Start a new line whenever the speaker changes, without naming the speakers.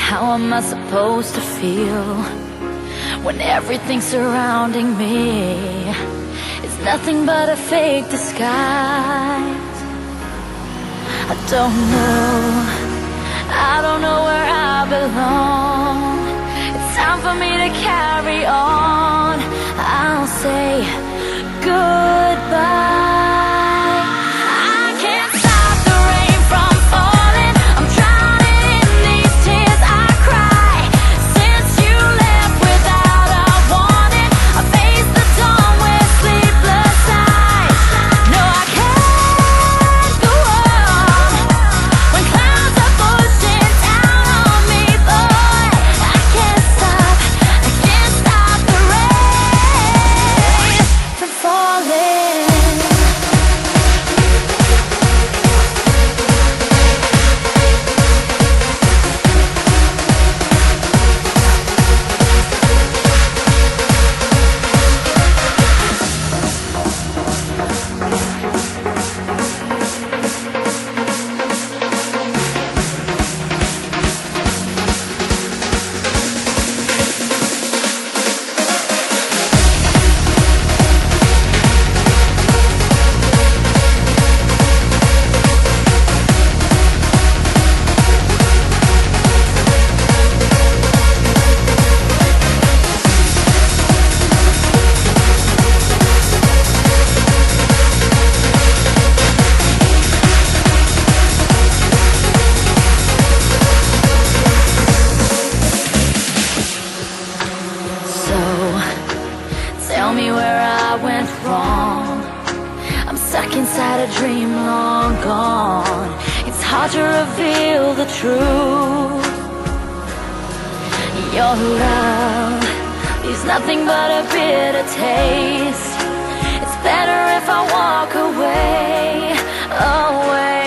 How am I supposed to feel when everything surrounding me is nothing but a fake disguise? I don't know where I belong. It's time for me to carry on. I'll say goodbye. Tell me where I went wrong. I'm stuck inside a dream long gone. It's hard to reveal the truth. Your love leaves nothing but a bitter taste. It's better if I walk away, away.